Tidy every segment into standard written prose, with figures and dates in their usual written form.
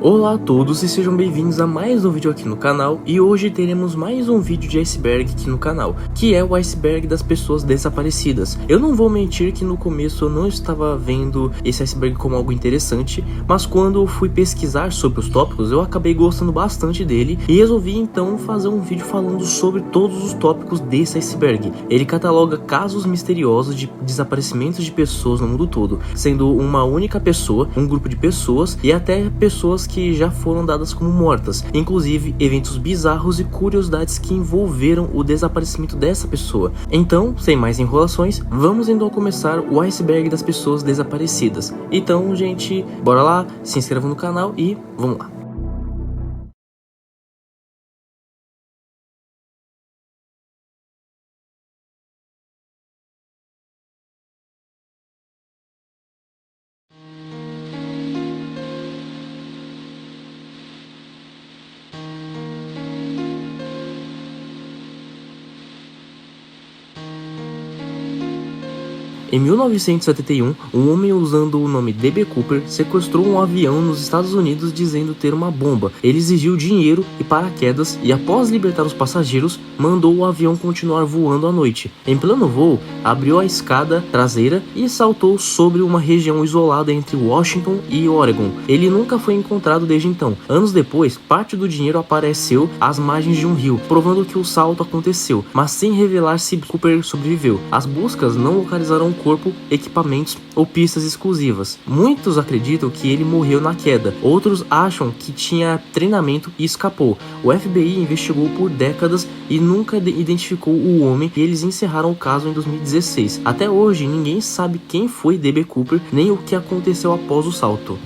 Olá a todos e sejam bem-vindos a mais um vídeo aqui no canal, e hoje teremos mais um vídeo de iceberg aqui no canal, que é o iceberg das pessoas desaparecidas. Eu não vou mentir que no começo eu não estava vendo esse iceberg como algo interessante, mas quando eu fui pesquisar sobre os tópicos eu acabei gostando bastante dele e resolvi então fazer um vídeo falando sobre todos os tópicos desse iceberg. Ele cataloga casos misteriosos de desaparecimentos de pessoas no mundo todo, sendo uma única pessoa, um grupo de pessoas e até pessoas que já foram dadas como mortas, inclusive eventos bizarros e curiosidades que envolveram o desaparecimento dessa pessoa. Então, sem mais enrolações, vamos então começar o iceberg das pessoas desaparecidas. Então, gente, bora lá, se inscreva no canal e vamos lá. Em 1971, um homem usando o nome D.B. Cooper sequestrou um avião nos Estados Unidos dizendo ter uma bomba. Ele exigiu dinheiro e paraquedas e, após libertar os passageiros, mandou o avião continuar voando à noite. Em pleno voo, abriu a escada traseira e saltou sobre uma região isolada entre Washington e Oregon. Ele nunca foi encontrado desde então. Anos depois, parte do dinheiro apareceu às margens de um rio, provando que o salto aconteceu, mas sem revelar se Cooper sobreviveu. As buscas não localizaram corpo, equipamentos ou pistas exclusivas. Muitos acreditam que ele morreu na queda, outros acham que tinha treinamento e escapou. O FBI investigou por décadas e nunca identificou o homem, e eles encerraram o caso em 2016. Até hoje, ninguém sabe quem foi D.B. Cooper nem o que aconteceu após o salto.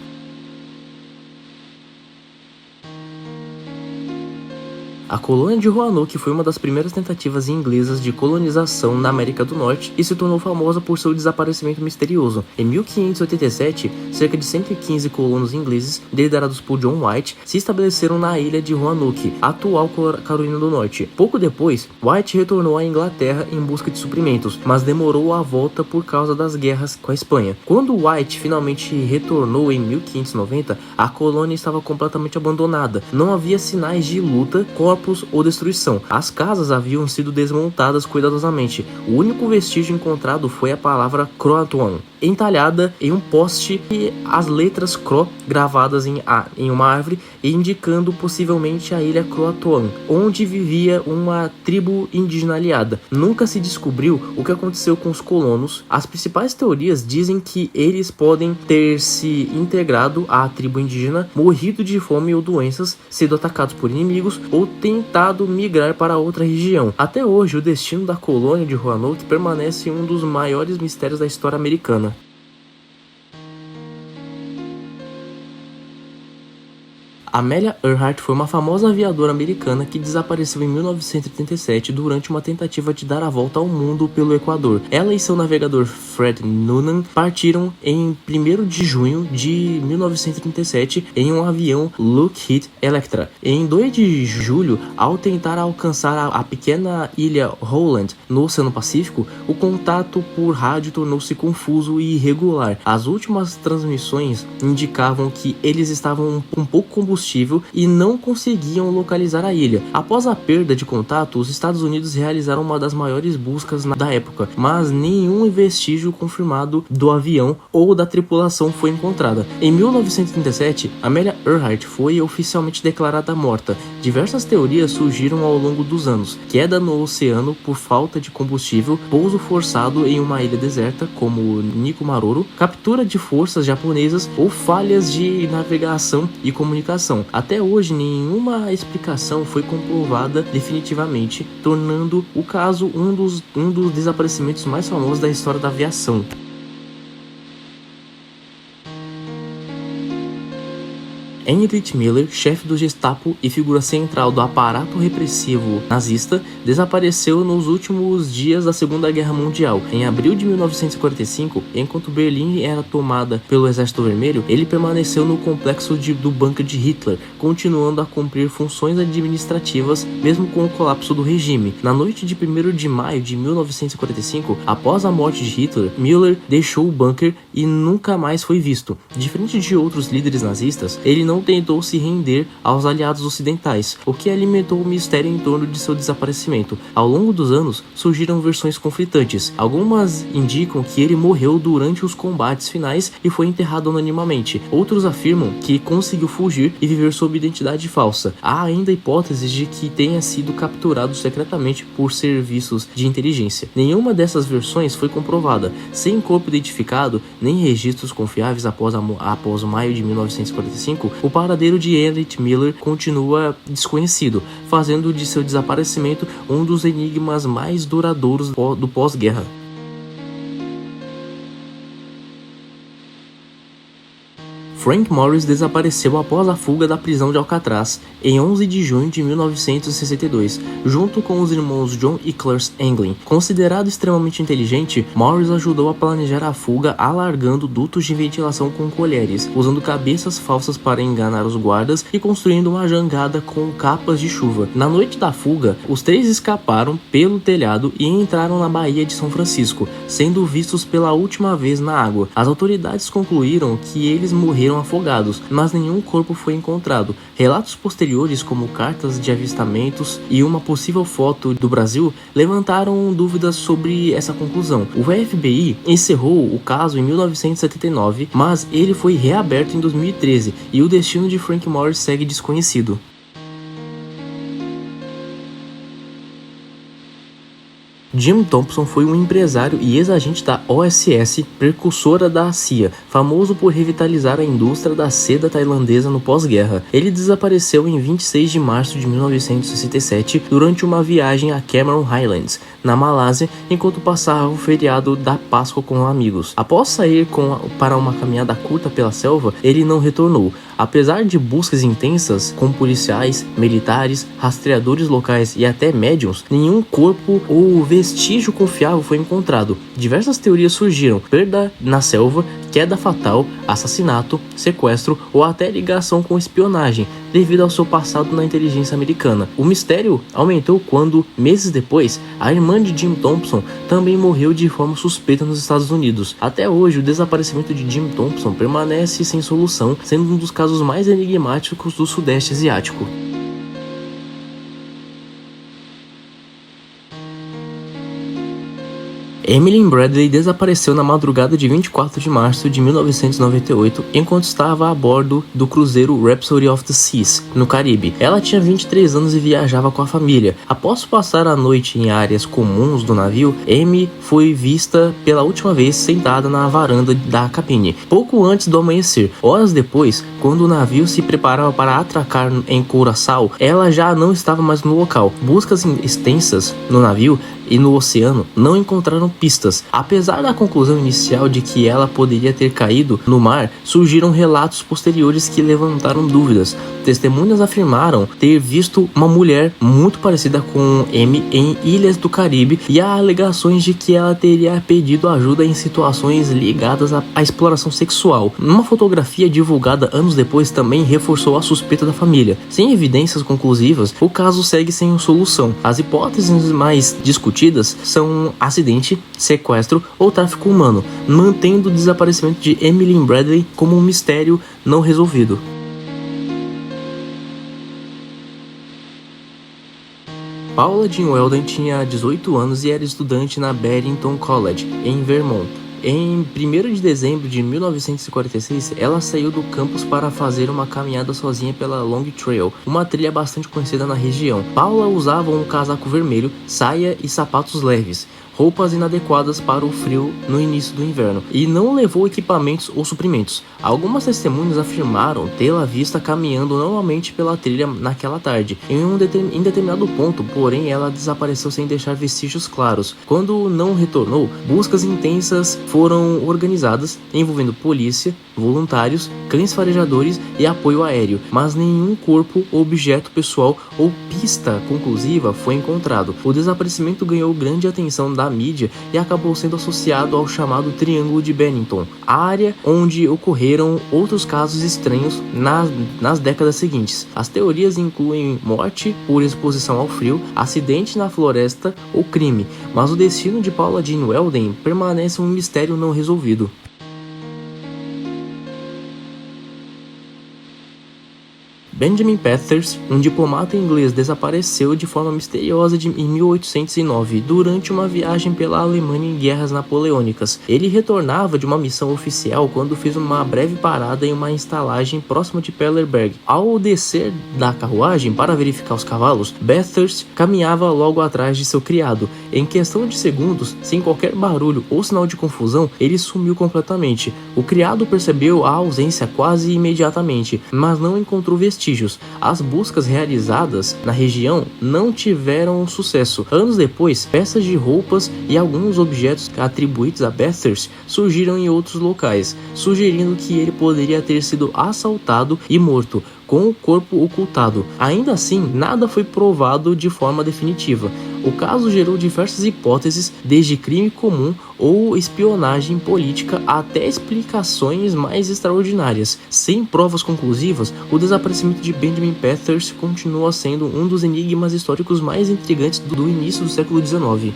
A colônia de Roanoke foi uma das primeiras tentativas inglesas de colonização na América do Norte e se tornou famosa por seu desaparecimento misterioso. Em 1587, cerca de 115 colonos ingleses, liderados por John White, se estabeleceram na ilha de Roanoke, atual Carolina do Norte. Pouco depois, White retornou à Inglaterra em busca de suprimentos, mas demorou a volta por causa das guerras com a Espanha. Quando White finalmente retornou em 1590, a colônia estava completamente abandonada. Não havia sinais de luta, corpos ou destruição. As casas haviam sido desmontadas cuidadosamente. O único vestígio encontrado foi a palavra Croatoan, entalhada em um poste, e as letras Cro gravadas em uma árvore, indicando possivelmente a ilha Croatoan, onde vivia uma tribo indígena aliada. Nunca se descobriu o que aconteceu com os colonos. As principais teorias dizem que eles podem ter se integrado à tribo indígena, morrido de fome ou doenças, sido atacados por inimigos ou tentado migrar para outra região. Até hoje, o destino da colônia de Roanoke permanece um dos maiores mistérios da história americana. Amelia Earhart foi uma famosa aviadora americana que desapareceu em 1937 durante uma tentativa de dar a volta ao mundo pelo Equador. Ela e seu navegador Fred Noonan partiram em 1º de junho de 1937 em um avião Lockheed Electra. Em 2 de julho, ao tentar alcançar a pequena ilha Howland, no Oceano Pacífico, o contato por rádio tornou-se confuso e irregular. As últimas transmissões indicavam que eles estavam com pouco combustível e não conseguiam localizar a ilha. Após a perda de contato, os Estados Unidos realizaram uma das maiores buscas da época, mas nenhum vestígio confirmado do avião ou da tripulação foi encontrada. Em 1937, Amelia Earhart foi oficialmente declarada morta. Diversas teorias surgiram ao longo dos anos: queda no oceano por falta de combustível, pouso forçado em uma ilha deserta como Nikumaroro, captura de forças japonesas ou falhas de navegação e comunicação. Até hoje, nenhuma explicação foi comprovada definitivamente, tornando o caso um dos desaparecimentos mais famosos da história da aviação. Heinrich Miller, chefe do Gestapo e figura central do aparato repressivo nazista, desapareceu nos últimos dias da Segunda Guerra Mundial. Em abril de 1945, enquanto Berlim era tomada pelo Exército Vermelho, ele permaneceu no complexo do bunker de Hitler, continuando a cumprir funções administrativas mesmo com o colapso do regime. Na noite de 1º de maio de 1945, após a morte de Hitler, Miller deixou o bunker e nunca mais foi visto. Diferente de outros líderes nazistas, ele não não tentou se render aos aliados ocidentais, o que alimentou o mistério em torno de seu desaparecimento. Ao longo dos anos, surgiram versões conflitantes. Algumas indicam que ele morreu durante os combates finais e foi enterrado anonimamente. Outros afirmam que conseguiu fugir e viver sob identidade falsa. Há ainda hipóteses de que tenha sido capturado secretamente por serviços de inteligência. Nenhuma dessas versões foi comprovada. Sem corpo identificado, nem registros confiáveis após o maio de 1945, o paradeiro de Emmett Miller continua desconhecido, fazendo de seu desaparecimento um dos enigmas mais duradouros do pós-guerra. Frank Morris desapareceu após a fuga da prisão de Alcatraz em 11 de junho de 1962, junto com os irmãos John e Clarence Anglin. Considerado extremamente inteligente, Morris ajudou a planejar a fuga alargando dutos de ventilação com colheres, usando cabeças falsas para enganar os guardas e construindo uma jangada com capas de chuva. Na noite da fuga, os três escaparam pelo telhado e entraram na Baía de São Francisco, sendo vistos pela última vez na água. As autoridades concluíram que eles morreram afogados, mas nenhum corpo foi encontrado. Relatos posteriores, como cartas de avistamentos e uma possível foto do Brasil, levantaram dúvidas sobre essa conclusão. O FBI encerrou o caso em 1979, mas ele foi reaberto em 2013 e o destino de Frank Morris segue desconhecido. Jim Thompson foi um empresário e ex-agente da OSS, precursora da CIA, famoso por revitalizar a indústria da seda tailandesa no pós-guerra. Ele desapareceu em 26 de março de 1967 durante uma viagem a Cameron Highlands, na Malásia, enquanto passava o feriado da Páscoa com amigos. Após sair para uma caminhada curta pela selva, ele não retornou. Apesar de buscas intensas com policiais, militares, rastreadores locais e até médiums, nenhum corpo ou vestígio confiável foi encontrado. Diversas teorias surgiram: perda na selva, queda fatal, assassinato, sequestro ou até ligação com espionagem, devido ao seu passado na inteligência americana. O mistério aumentou quando, meses depois, a irmã de Jim Thompson também morreu de forma suspeita nos Estados Unidos. Até hoje, o desaparecimento de Jim Thompson permanece sem solução, sendo um dos casos mais enigmáticos do Sudeste Asiático. Emily Bradley desapareceu na madrugada de 24 de março de 1998 enquanto estava a bordo do cruzeiro Rhapsody of the Seas, no Caribe. Ela tinha 23 anos e viajava com a família. Após passar a noite em áreas comuns do navio, Amy foi vista pela última vez sentada na varanda da cabine, pouco antes do amanhecer. Horas depois, quando o navio se preparava para atracar em Curaçao, ela já não estava mais no local. Buscas extensas no navio e no oceano não encontraram pistas. Apesar da conclusão inicial de que ela poderia ter caído no mar, surgiram relatos posteriores que levantaram dúvidas. Testemunhas afirmaram ter visto uma mulher muito parecida com Amy em ilhas do Caribe e há alegações de que ela teria pedido ajuda em situações ligadas à exploração sexual. Uma fotografia divulgada anos depois também reforçou a suspeita da família. Sem evidências conclusivas, o caso segue sem solução. As hipóteses mais discutidas são acidente, sequestro ou tráfico humano, mantendo o desaparecimento de Emily Bradley como um mistério não resolvido. Paula Jean Weldon tinha 18 anos e era estudante na Barrington College, em Vermont. Em 1º de dezembro de 1946, ela saiu do campus para fazer uma caminhada sozinha pela Long Trail, uma trilha bastante conhecida na região. Paula usava um casaco vermelho, saia e sapatos leves, roupas inadequadas para o frio no início do inverno, e não levou equipamentos ou suprimentos. Algumas testemunhas afirmaram tê-la vista caminhando normalmente pela trilha naquela tarde. Em determinado ponto, porém, ela desapareceu sem deixar vestígios claros. Quando não retornou, buscas intensas foram organizadas, envolvendo polícia, voluntários, cães farejadores e apoio aéreo, mas nenhum corpo, objeto pessoal ou pista conclusiva foi encontrado. O desaparecimento ganhou grande atenção da mídia e acabou sendo associado ao chamado Triângulo de Bennington, área onde ocorreram outros casos estranhos nas décadas seguintes. As teorias incluem morte por exposição ao frio, acidente na floresta ou crime, mas o destino de Paula Jean Weldon permanece um mistério não resolvido. Benjamin Bathurst, um diplomata inglês, desapareceu de forma misteriosa em 1809, durante uma viagem pela Alemanha em guerras napoleônicas. Ele retornava de uma missão oficial quando fez uma breve parada em uma estalagem próxima de Pellerberg. Ao descer da carruagem para verificar os cavalos, Bathurst caminhava logo atrás de seu criado. Em questão de segundos, sem qualquer barulho ou sinal de confusão, ele sumiu completamente. O criado percebeu a ausência quase imediatamente, mas não encontrou vestígios. As buscas realizadas na região não tiveram sucesso. Anos depois, peças de roupas e alguns objetos atribuídos a Bathurst surgiram em outros locais, sugerindo que ele poderia ter sido assaltado e morto, com o corpo ocultado. Ainda assim, nada foi provado de forma definitiva. O caso gerou diversas hipóteses, desde crime comum ou espionagem política até explicações mais extraordinárias. Sem provas conclusivas, o desaparecimento de Benjamin Bathurst continua sendo um dos enigmas históricos mais intrigantes do início do século XIX.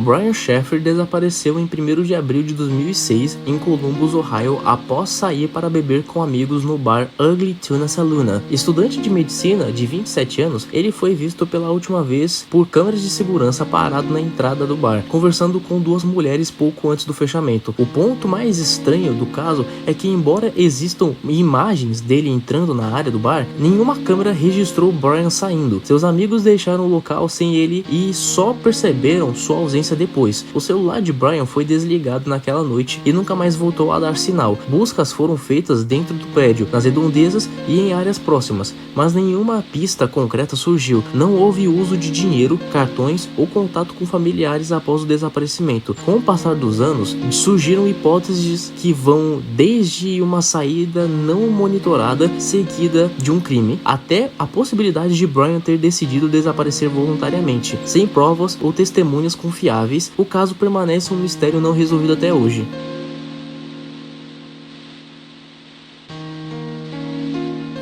Brian Sheffer desapareceu em 1º de abril de 2006 em Columbus, Ohio, após sair para beber com amigos no bar Ugly Tuna Saloon. Estudante de medicina de 27 anos, ele foi visto pela última vez por câmeras de segurança parado na entrada do bar, conversando com 2 mulheres pouco antes do fechamento. O ponto mais estranho do caso é que, embora existam imagens dele entrando na área do bar, nenhuma câmera registrou Brian saindo. Seus amigos deixaram o local sem ele e só perceberam sua ausência depois. O celular de Brian foi desligado naquela noite e nunca mais voltou a dar sinal. Buscas foram feitas dentro do prédio, nas redondezas e em áreas próximas, mas nenhuma pista concreta surgiu. Não houve uso de dinheiro, cartões ou contato com familiares após o desaparecimento. Com o passar dos anos, surgiram hipóteses que vão desde uma saída não monitorada seguida de um crime, até a possibilidade de Brian ter decidido desaparecer voluntariamente. Sem provas ou testemunhas confiáveis, o caso permanece um mistério não resolvido até hoje.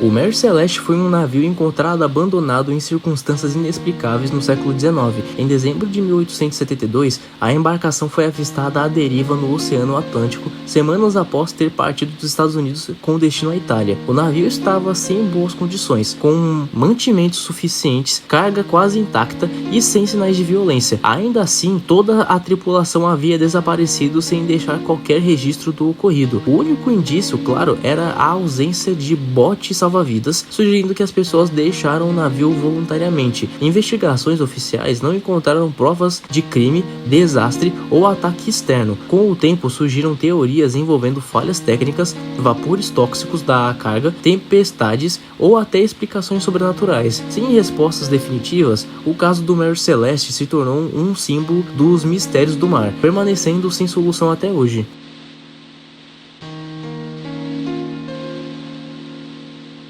O Mary Celeste foi um navio encontrado abandonado em circunstâncias inexplicáveis no século XIX. Em dezembro de 1872, a embarcação foi avistada à deriva no Oceano Atlântico, semanas após ter partido dos Estados Unidos com destino à Itália. O navio estava sem boas condições, com mantimentos suficientes, carga quase intacta e sem sinais de violência. Ainda assim, toda a tripulação havia desaparecido sem deixar qualquer registro do ocorrido. O único indício, claro, era a ausência de bote salva-vidas, sugerindo que as pessoas deixaram o navio voluntariamente. Investigações oficiais não encontraram provas de crime, desastre ou ataque externo. Com o tempo, surgiram teorias envolvendo falhas técnicas, vapores tóxicos da carga, tempestades ou até explicações sobrenaturais. Sem respostas definitivas, o caso do Mary Celeste se tornou um símbolo dos mistérios do mar, permanecendo sem solução até hoje.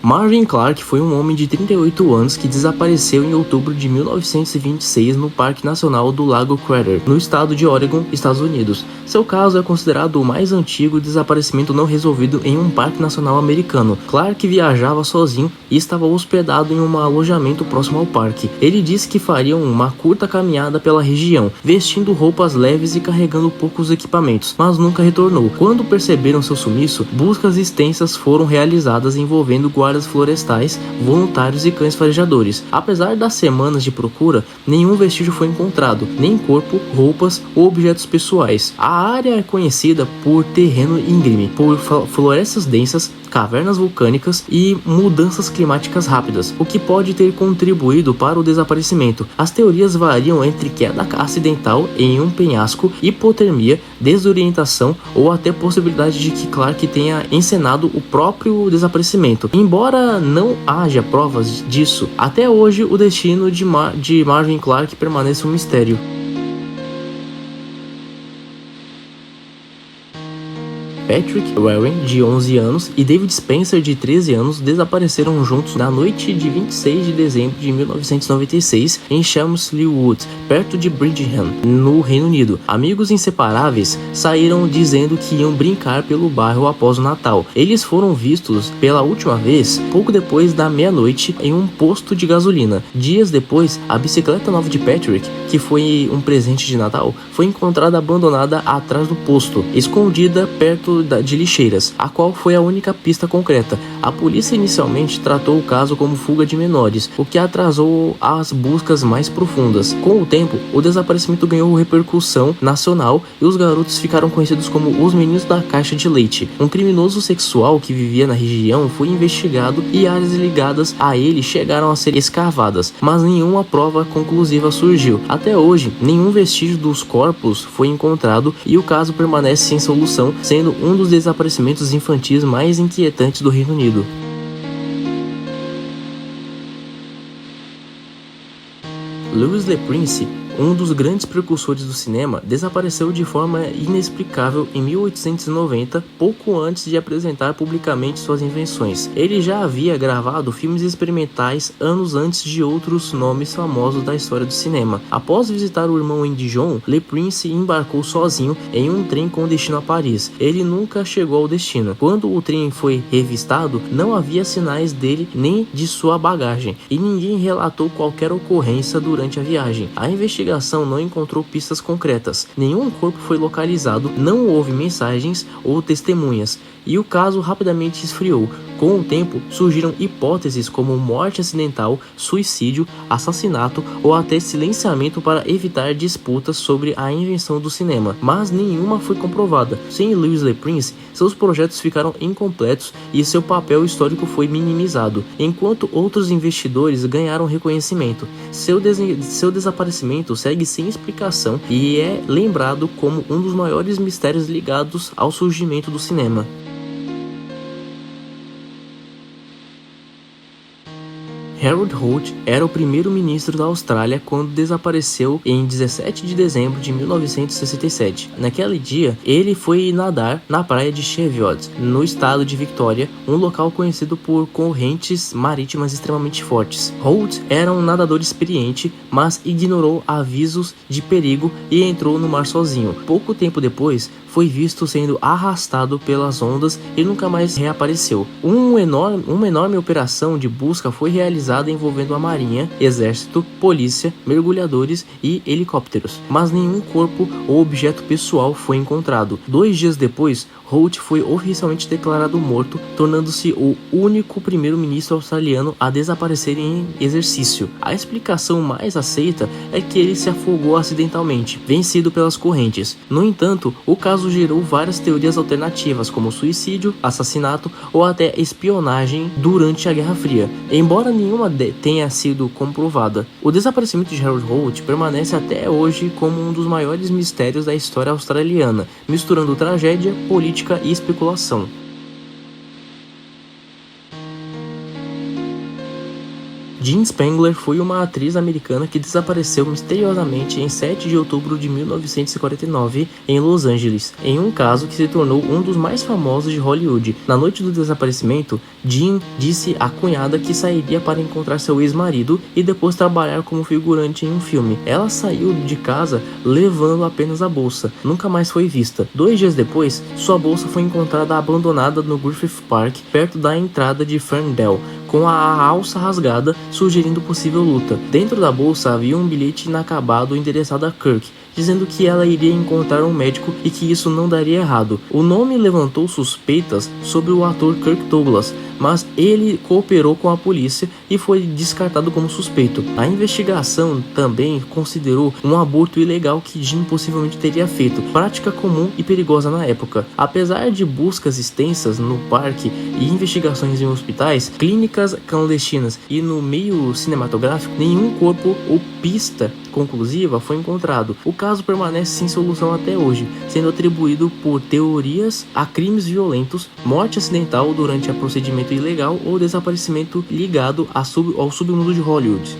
Marvin Clark foi um homem de 38 anos que desapareceu em outubro de 1926 no Parque Nacional do Lago Crater, no estado de Oregon, Estados Unidos. Seu caso é considerado o mais antigo desaparecimento não resolvido em um parque nacional americano. Clark viajava sozinho e estava hospedado em um alojamento próximo ao parque. Ele disse que faria uma curta caminhada pela região, vestindo roupas leves e carregando poucos equipamentos, mas nunca retornou. Quando perceberam seu sumiço, buscas extensas foram realizadas envolvendo guardas florestais, voluntários e cães farejadores. Apesar das semanas de procura, nenhum vestígio foi encontrado, nem corpo, roupas ou objetos pessoais. A área é conhecida por terreno íngreme, por florestas densas, cavernas vulcânicas e mudanças climáticas rápidas, o que pode ter contribuído para o desaparecimento. As teorias variam entre queda acidental em um penhasco, hipotermia, desorientação ou até possibilidade de que Clark tenha encenado o próprio desaparecimento. Embora não haja provas disso, até hoje o destino de Marvin Clark permanece um mistério. Patrick Warren, de 11 anos, e David Spencer, de 13 anos, desapareceram juntos na noite de 26 de dezembro de 1996 em Chelmsley Wood, perto de Bridgend, no Reino Unido. Amigos inseparáveis saíram dizendo que iam brincar pelo bairro após o Natal. Eles foram vistos pela última vez pouco depois da meia-noite em um posto de gasolina. Dias depois, a bicicleta nova de Patrick, que foi um presente de Natal, foi encontrada abandonada atrás do posto, escondida perto depósito de lixeiras, a qual foi a única pista concreta. A polícia inicialmente tratou o caso como fuga de menores, o que atrasou as buscas mais profundas. Com o tempo, o desaparecimento ganhou repercussão nacional e os garotos ficaram conhecidos como os meninos da caixa de leite. Um criminoso sexual que vivia na região foi investigado e áreas ligadas a ele chegaram a ser escavadas, mas nenhuma prova conclusiva surgiu. Até hoje, nenhum vestígio dos corpos foi encontrado e o caso permanece sem solução, sendo um dos desaparecimentos infantis mais inquietantes do Reino Unido. Louis Le Prince, um dos grandes precursores do cinema, desapareceu de forma inexplicável em 1890, pouco antes de apresentar publicamente suas invenções. Ele já havia gravado filmes experimentais anos antes de outros nomes famosos da história do cinema. Após visitar o irmão em Dijon, Le Prince embarcou sozinho em um trem com destino a Paris. Ele nunca chegou ao destino. Quando o trem foi revistado, não havia sinais dele nem de sua bagagem, e ninguém relatou qualquer ocorrência durante a viagem. A investigação não encontrou pistas concretas, nenhum corpo foi localizado, não houve mensagens ou testemunhas, e o caso rapidamente esfriou. Com o tempo, surgiram hipóteses como morte acidental, suicídio, assassinato ou até silenciamento para evitar disputas sobre a invenção do cinema, mas nenhuma foi comprovada. Sem Louis Le Prince, seus projetos ficaram incompletos e seu papel histórico foi minimizado, enquanto outros investidores ganharam reconhecimento. Seu desaparecimento segue sem explicação e é lembrado como um dos maiores mistérios ligados ao surgimento do cinema. Harold Holt era o primeiro-ministro da Austrália quando desapareceu em 17 de dezembro de 1967. Naquele dia, ele foi nadar na praia de Cheviot, no estado de Victoria, um local conhecido por correntes marítimas extremamente fortes. Holt era um nadador experiente, mas ignorou avisos de perigo e entrou no mar sozinho. Pouco tempo depois, foi visto sendo arrastado pelas ondas e nunca mais reapareceu. Uma enorme operação de busca foi realizada envolvendo a marinha, exército, polícia, mergulhadores e helicópteros, mas nenhum corpo ou objeto pessoal foi encontrado. 2 dias depois, Holt foi oficialmente declarado morto, tornando-se o único primeiro-ministro australiano a desaparecer em exercício. A explicação mais aceita é que ele se afogou acidentalmente, vencido pelas correntes. No entanto, o caso gerou várias teorias alternativas, como suicídio, assassinato ou até espionagem durante a Guerra Fria, embora nenhuma tenha sido comprovada. O desaparecimento de Harold Holt permanece até hoje como um dos maiores mistérios da história australiana, misturando tragédia, política e especulação. Jean Spangler foi uma atriz americana que desapareceu misteriosamente em 7 de outubro de 1949 em Los Angeles, em um caso que se tornou um dos mais famosos de Hollywood. Na noite do desaparecimento, Jean disse à cunhada que sairia para encontrar seu ex-marido e depois trabalhar como figurante em um filme. Ela saiu de casa levando apenas a bolsa, nunca mais foi vista. 2 dias depois, sua bolsa foi encontrada abandonada no Griffith Park, perto da entrada de Ferndale, com a alça rasgada, sugerindo possível luta. Dentro da bolsa havia um bilhete inacabado endereçado a Kirk, dizendo que ela iria encontrar um médico e que isso não daria errado. O nome levantou suspeitas sobre o ator Kirk Douglas, mas ele cooperou com a polícia e foi descartado como suspeito. A investigação também considerou um aborto ilegal que Jean possivelmente teria feito, prática comum e perigosa na época. Apesar de buscas extensas no parque e investigações em hospitais, clínicas clandestinas e no meio cinematográfico, nenhum corpo ou pista conclusiva foi encontrado. O caso permanece sem solução até hoje, sendo atribuído por teorias a crimes violentos, morte acidental durante procedimento ilegal ou desaparecimento ligado ao submundo de Hollywood.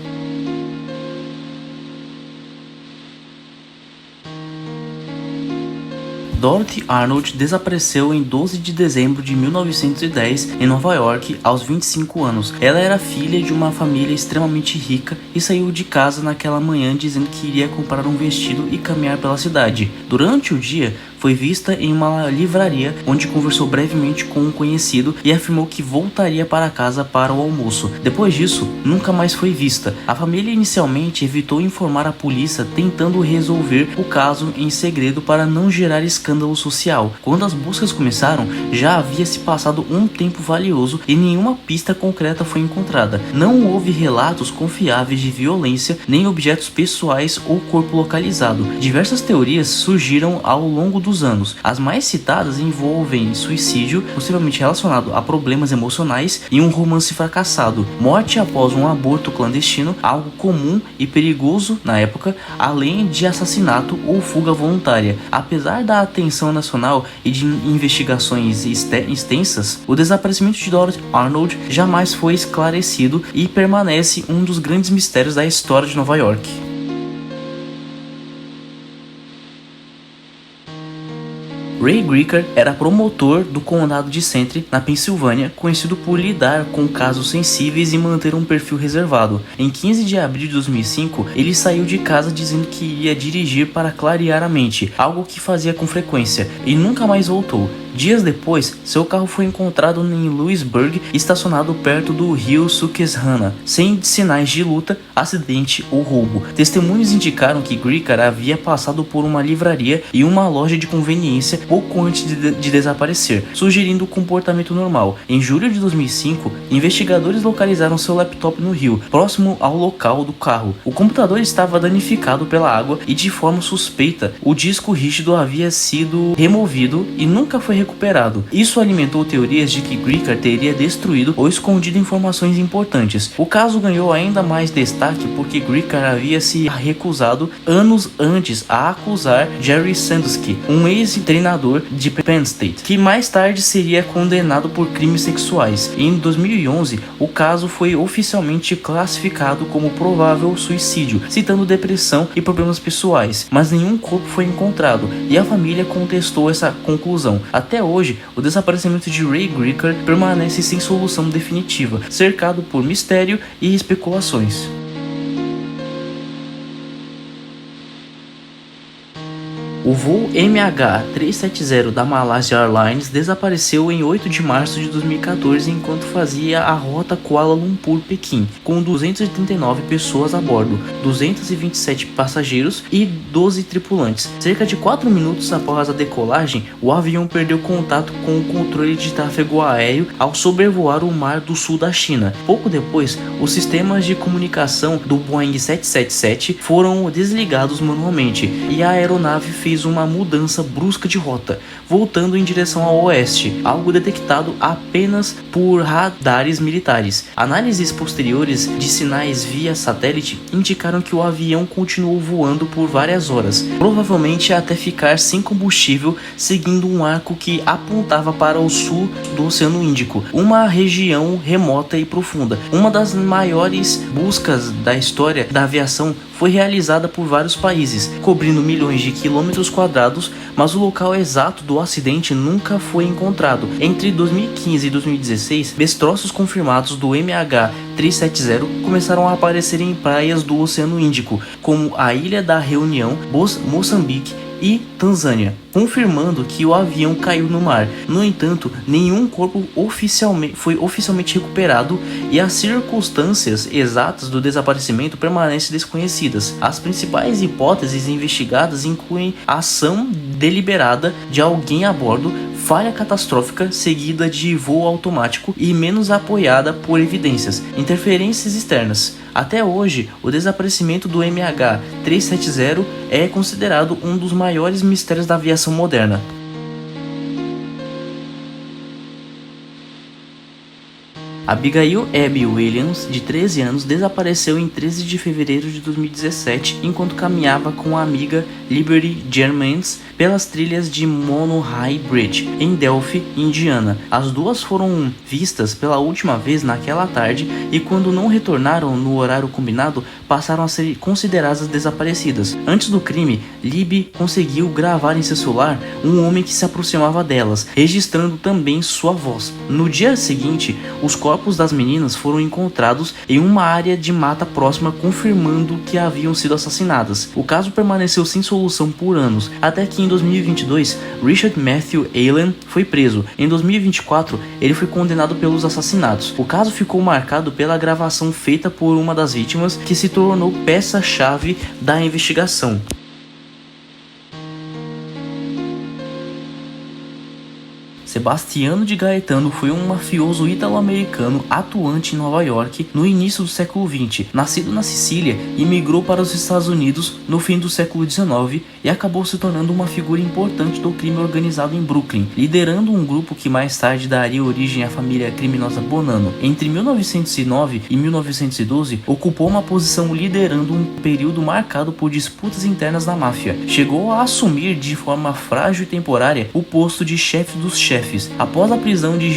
Dorothy Arnold desapareceu em 12 de dezembro de 1910 em Nova York aos 25 anos. Ela era filha de uma família extremamente rica e saiu de casa naquela manhã dizendo que iria comprar um vestido e caminhar pela cidade. Durante o dia, foi vista em uma livraria onde conversou brevemente com um conhecido e afirmou que voltaria para casa para o almoço. Depois disso, nunca mais foi vista. A família inicialmente evitou informar a polícia, tentando resolver o caso em segredo para não gerar escândalo social. Quando as buscas começaram, já havia se passado um tempo valioso e nenhuma pista concreta foi encontrada. Não houve relatos confiáveis de violência, nem objetos pessoais ou corpo localizado. Diversas teorias surgiram ao longo dos anos. As mais citadas envolvem suicídio, possivelmente relacionado a problemas emocionais, e um romance fracassado, morte após um aborto clandestino, algo comum e perigoso na época, além de assassinato ou fuga voluntária. Apesar da atenção nacional e de investigações extensas, o desaparecimento de Dorothy Arnold jamais foi esclarecido e permanece um dos grandes mistérios da história de Nova York. Ray Gricker era promotor do condado de Sentry, na Pensilvânia, conhecido por lidar com casos sensíveis e manter um perfil reservado. Em 15 de abril de 2005, ele saiu de casa dizendo que ia dirigir para clarear a mente, algo que fazia com frequência, e nunca mais voltou. Dias depois, seu carro foi encontrado em Lewisburg, estacionado perto do rio Susquehanna, sem sinais de luta, acidente ou roubo. Testemunhos indicaram que Gricker havia passado por uma livraria e uma loja de conveniência pouco antes de desaparecer, sugerindo um comportamento normal. Em julho de 2005, investigadores localizaram seu laptop no rio, próximo ao local do carro. O computador estava danificado pela água e, de forma suspeita, o disco rígido havia sido removido e nunca foi recuperado. Isso alimentou teorias de que Gricker teria destruído ou escondido informações importantes. O caso ganhou ainda mais destaque porque Gricker havia se recusado anos antes a acusar Jerry Sandusky, um ex-treinador de Penn State, que mais tarde seria condenado por crimes sexuais. Em 2011, o caso foi oficialmente classificado como provável suicídio, citando depressão e problemas pessoais, mas nenhum corpo foi encontrado e a família contestou essa conclusão. Até hoje, o desaparecimento de Ray Gricker permanece sem solução definitiva, cercado por mistério e especulações. O voo MH370 da Malaysia Airlines desapareceu em 8 de março de 2014 enquanto fazia a rota Kuala Lumpur-Pequim, com 239 pessoas a bordo, 227 passageiros e 12 tripulantes. Cerca de 4 minutos após a decolagem, o avião perdeu contato com o controle de tráfego aéreo ao sobrevoar o mar do sul da China. Pouco depois, os sistemas de comunicação do Boeing 777 foram desligados manualmente e a aeronave fez uma mudança brusca de rota, voltando em direção ao oeste, algo detectado apenas por radares militares. Análises posteriores de sinais via satélite indicaram que o avião continuou voando por várias horas, provavelmente até ficar sem combustível, seguindo um arco que apontava para o sul do Oceano Índico, uma região remota e profunda. Uma das maiores buscas da história da aviação foi realizada por vários países, cobrindo milhões de quilômetros quadrados, mas o local exato do acidente nunca foi encontrado. Entre 2015 e 2016, destroços confirmados do MH370 começaram a aparecer em praias do Oceano Índico, como a Ilha da Reunião, Moçambique e Tanzânia, confirmando que o avião caiu no mar. No entanto, nenhum corpo foi oficialmente recuperado e as circunstâncias exatas do desaparecimento permanecem desconhecidas. As principais hipóteses investigadas incluem ação deliberada de alguém a bordo, falha catastrófica seguida de voo automático e menos apoiada por evidências, interferências externas. Até hoje, o desaparecimento do MH370 é considerado um dos maiores mistérios da aviação moderna. Abigail Abby Williams, de 13 anos, desapareceu em 13 de fevereiro de 2017 enquanto caminhava com a amiga Liberty Germains pelas trilhas de Mono High Bridge, em Delphi, Indiana. As duas foram vistas pela última vez naquela tarde e, quando não retornaram no horário combinado, passaram a ser consideradas desaparecidas. Antes do crime, Libby conseguiu gravar em seu celular um homem que se aproximava delas, registrando também sua voz. No dia seguinte, os corpos das meninas foram encontrados em uma área de mata próxima, confirmando que haviam sido assassinadas. O caso permaneceu sem solução por anos, até que em 2022, Richard Matthew Allen foi preso. Em 2024, ele foi condenado pelos assassinatos. O caso ficou marcado pela gravação feita por uma das vítimas, que se tornou peça-chave da investigação. Sebastiano de Gaetano foi um mafioso italo-americano atuante em Nova York no início do século XX. Nascido na Sicília, imigrou para os Estados Unidos no fim do século XIX e acabou se tornando uma figura importante do crime organizado em Brooklyn, liderando um grupo que mais tarde daria origem à família criminosa Bonanno. Entre 1909 e 1912, ocupou uma posição liderando um período marcado por disputas internas na máfia. Chegou a assumir de forma frágil e temporária o posto de chefe dos chefes após a prisão de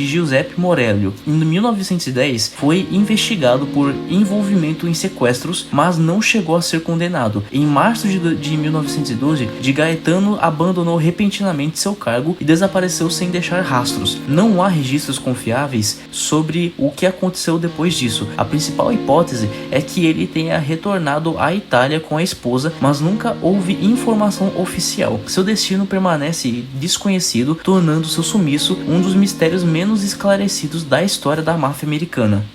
Giuseppe Morello. Em 1910, foi investigado por envolvimento em sequestros, mas não chegou a ser condenado. Em março de 1912, de Gaetano abandonou repentinamente seu cargo e desapareceu sem deixar rastros. Não há registros confiáveis sobre o que aconteceu depois disso. A principal hipótese é que ele tenha retornado à Itália com a esposa, mas nunca houve informação oficial. Seu destino permanece desconhecido, tornando seu sumiço um dos mistérios menos esclarecidos da história da máfia americana.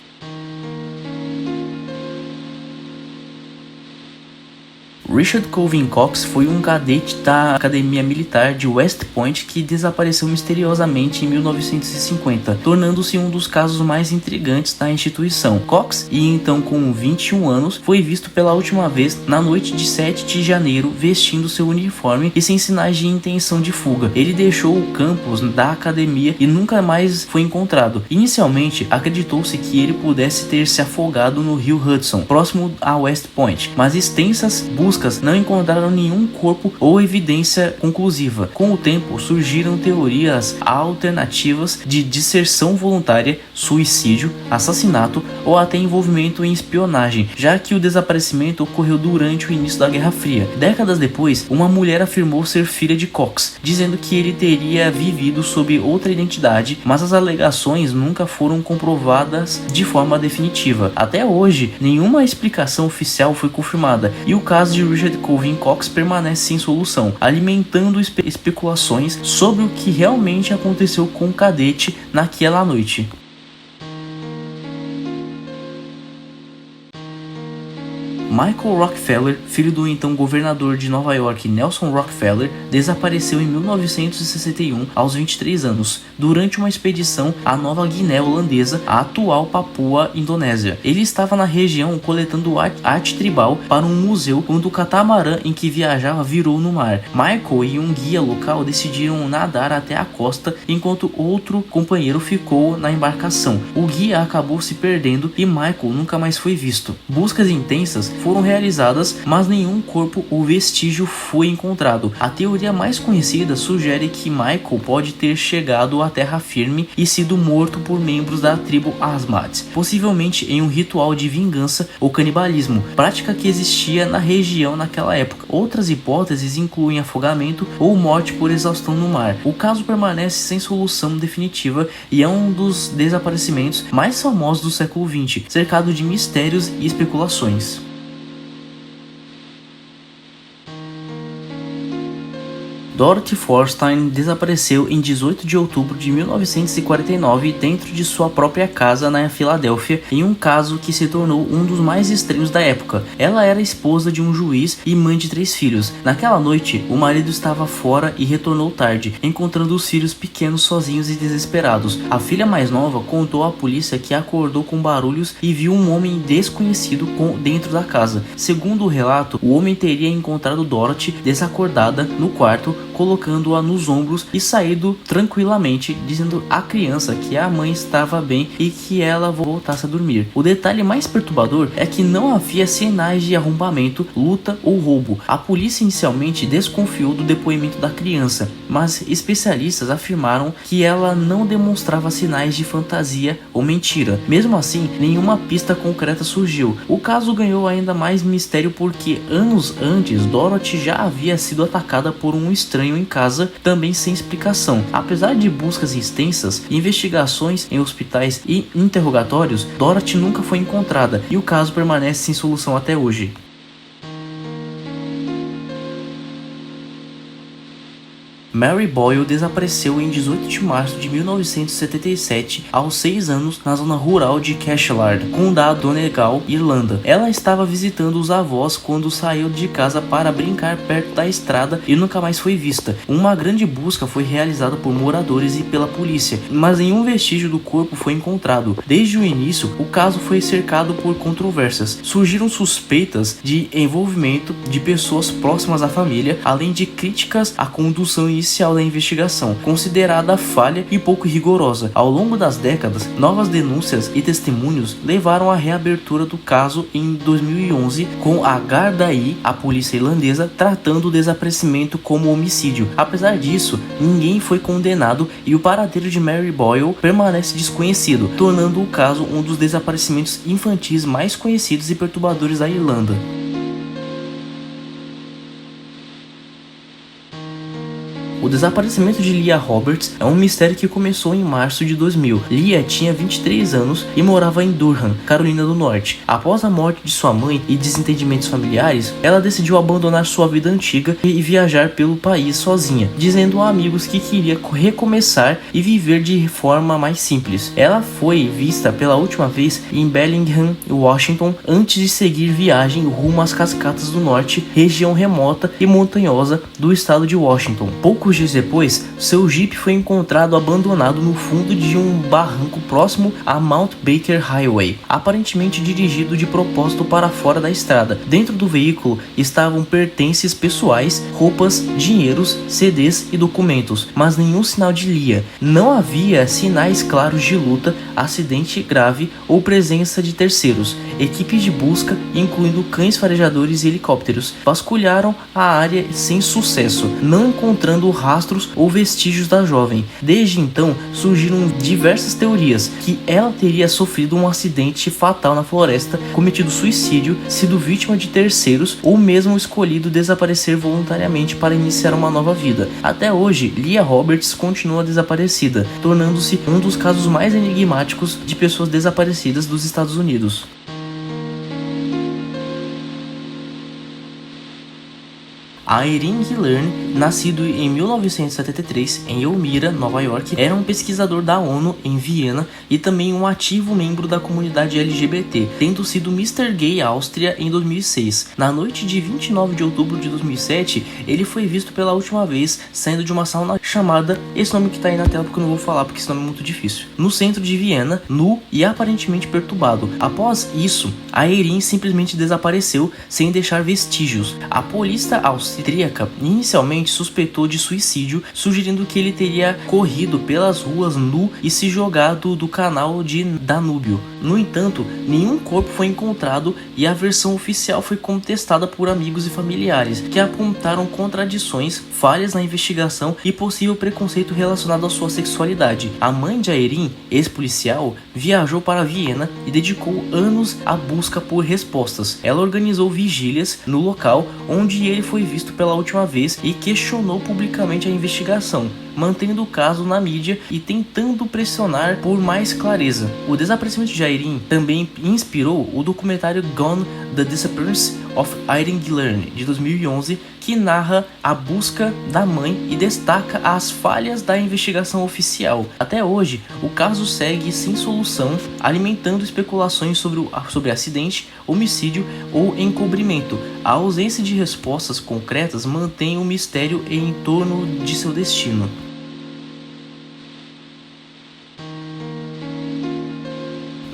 Richard Colvin Cox foi um cadete da Academia Militar de West Point que desapareceu misteriosamente em 1950, tornando-se um dos casos mais intrigantes da instituição. Cox, e então com 21 anos, foi visto pela última vez na noite de 7 de janeiro vestindo seu uniforme e sem sinais de intenção de fuga. Ele deixou o campus da academia e nunca mais foi encontrado. Inicialmente, acreditou-se que ele pudesse ter se afogado no rio Hudson, próximo a West Point, mas extensas buscas não encontraram nenhum corpo ou evidência conclusiva. Com o tempo, surgiram teorias alternativas de deserção voluntária, suicídio, assassinato ou até envolvimento em espionagem, já que o desaparecimento ocorreu durante o início da Guerra Fria. Décadas depois, uma mulher afirmou ser filha de Cox, dizendo que ele teria vivido sob outra identidade, mas as alegações nunca foram comprovadas de forma definitiva. Até hoje, nenhuma explicação oficial foi confirmada e o caso de Richard Colvin Cox permanece sem solução, alimentando especulações sobre o que realmente aconteceu com o cadete naquela noite. Michael Rockefeller, filho do então governador de Nova York Nelson Rockefeller, desapareceu em 1961 aos 23 anos, durante uma expedição à Nova Guiné Holandesa, a atual Papua Indonésia. Ele estava na região coletando arte tribal para um museu quando o catamarã em que viajava virou no mar. Michael e um guia local decidiram nadar até a costa, enquanto outro companheiro ficou na embarcação. O guia acabou se perdendo e Michael nunca mais foi visto. Buscas intensas foram realizadas, mas nenhum corpo ou vestígio foi encontrado. A teoria mais conhecida sugere que Michael pode ter chegado à terra firme e sido morto por membros da tribo Asmat, possivelmente em um ritual de vingança ou canibalismo, prática que existia na região naquela época. Outras hipóteses incluem afogamento ou morte por exaustão no mar. O caso permanece sem solução definitiva e é um dos desaparecimentos mais famosos do século XX, cercado de mistérios e especulações. Dorothy Forstein desapareceu em 18 de outubro de 1949 dentro de sua própria casa na Filadélfia, em um caso que se tornou um dos mais estranhos da época. Ela era esposa de um juiz e mãe de 3 filhos. Naquela noite, o marido estava fora e retornou tarde, encontrando os filhos pequenos sozinhos e desesperados. A filha mais nova contou à polícia que acordou com barulhos e viu um homem desconhecido dentro da casa. Segundo o relato, o homem teria encontrado Dorothy desacordada no quarto, colocando-a nos ombros e saído tranquilamente, dizendo à criança que a mãe estava bem e que ela voltasse a dormir. O detalhe mais perturbador é que não havia sinais de arrombamento, luta ou roubo. A polícia inicialmente desconfiou do depoimento da criança, mas especialistas afirmaram que ela não demonstrava sinais de fantasia ou mentira. Mesmo assim, nenhuma pista concreta surgiu. O caso ganhou ainda mais mistério porque anos antes Dorothy já havia sido atacada por um estranho em casa, também sem explicação. Apesar de buscas extensas, investigações em hospitais e interrogatórios, Dorothy nunca foi encontrada e o caso permanece sem solução até hoje. Mary Boyle desapareceu em 18 de março de 1977, aos 6 anos, na zona rural de Cashland, condado Donegal, Irlanda. Ela estava visitando os avós quando saiu de casa para brincar perto da estrada e nunca mais foi vista. Uma grande busca foi realizada por moradores e pela polícia, mas nenhum vestígio do corpo foi encontrado. Desde o início, o caso foi cercado por controvérsias. Surgiram suspeitas de envolvimento de pessoas próximas à família, além de críticas à condução inicial da investigação, considerada falha e pouco rigorosa. Ao longo das décadas, novas denúncias e testemunhos levaram à reabertura do caso em 2011, com a Gardaí, a polícia irlandesa, tratando o desaparecimento como homicídio. Apesar disso, ninguém foi condenado e o paradeiro de Mary Boyle permanece desconhecido, tornando o caso um dos desaparecimentos infantis mais conhecidos e perturbadores da Irlanda. O desaparecimento de Leah Roberts é um mistério que começou em março de 2000. Leah tinha 23 anos e morava em Durham, Carolina do Norte. Após a morte de sua mãe e desentendimentos familiares, ela decidiu abandonar sua vida antiga e viajar pelo país sozinha, dizendo a amigos que queria recomeçar e viver de forma mais simples. Ela foi vista pela última vez em Bellingham, Washington, antes de seguir viagem rumo às Cascatas do Norte, região remota e montanhosa do estado de Washington. Poucos dias depois, seu Jeep foi encontrado abandonado no fundo de um barranco próximo a Mount Baker Highway, aparentemente dirigido de propósito para fora da estrada. Dentro do veículo estavam pertences pessoais, roupas, dinheiros, CDs e documentos, mas nenhum sinal de Leah. Não havia sinais claros de luta, acidente grave ou presença de terceiros. Equipes de busca, incluindo cães farejadores e helicópteros, vasculharam a área sem sucesso, não encontrando rastros ou vestígios da jovem. Desde então, surgiram diversas teorias que ela teria sofrido um acidente fatal na floresta, cometido suicídio, sido vítima de terceiros ou mesmo escolhido desaparecer voluntariamente para iniciar uma nova vida. Até hoje, Leah Roberts continua desaparecida, tornando-se um dos casos mais enigmáticos de pessoas desaparecidas dos Estados Unidos. A Irene Gilerne, nascido em 1973 em Elmira, Nova York, era um pesquisador da ONU em Viena e também um ativo membro da comunidade LGBT, tendo sido Mr. Gay Áustria em 2006. Na noite de 29 de outubro de 2007, ele foi visto pela última vez saindo de uma sauna chamada, esse nome que tá aí na tela porque eu não vou falar porque esse nome é muito difícil, no centro de Viena, nu e aparentemente perturbado. Após isso, a Irene simplesmente desapareceu sem deixar vestígios. A polícia austríaca inicialmente suspeitou de suicídio, sugerindo que ele teria corrido pelas ruas nu e se jogado do canal de Danúbio. No entanto, nenhum corpo foi encontrado e a versão oficial foi contestada por amigos e familiares, que apontaram contradições, falhas na investigação e possível preconceito relacionado à sua sexualidade. A mãe de Irene, ex-policial, viajou para Viena e dedicou anos à busca por respostas. Ela organizou vigílias no local onde ele foi visto pela última vez e questionou publicamente a investigação, mantendo o caso na mídia e tentando pressionar por mais clareza. O desaparecimento de Irene também inspirou o documentário Gone: The Disappearance of Irene Gilerne, de 2011, que narra a busca da mãe e destaca as falhas da investigação oficial. Até hoje, o caso segue sem solução, alimentando especulações sobre acidente, homicídio ou encobrimento. A ausência de respostas concretas mantém o mistério em torno de seu destino.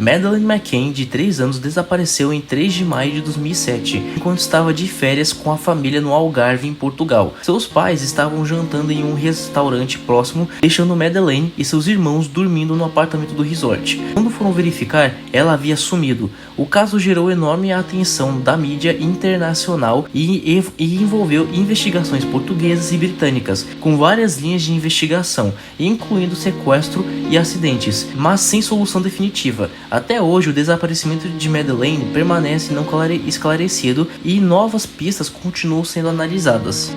Madeleine McCann, de 3 anos, desapareceu em 3 de maio de 2007, enquanto estava de férias com a família no Algarve, em Portugal. Seus pais estavam jantando em um restaurante próximo, deixando Madeleine e seus irmãos dormindo no apartamento do resort. Quando foram verificar, ela havia sumido. O caso gerou enorme atenção da mídia internacional e envolveu investigações portuguesas e britânicas, com várias linhas de investigação, incluindo sequestro e acidentes, mas sem solução definitiva. Até hoje, o desaparecimento de Madeleine permanece não esclarecido e novas pistas continuam sendo analisadas.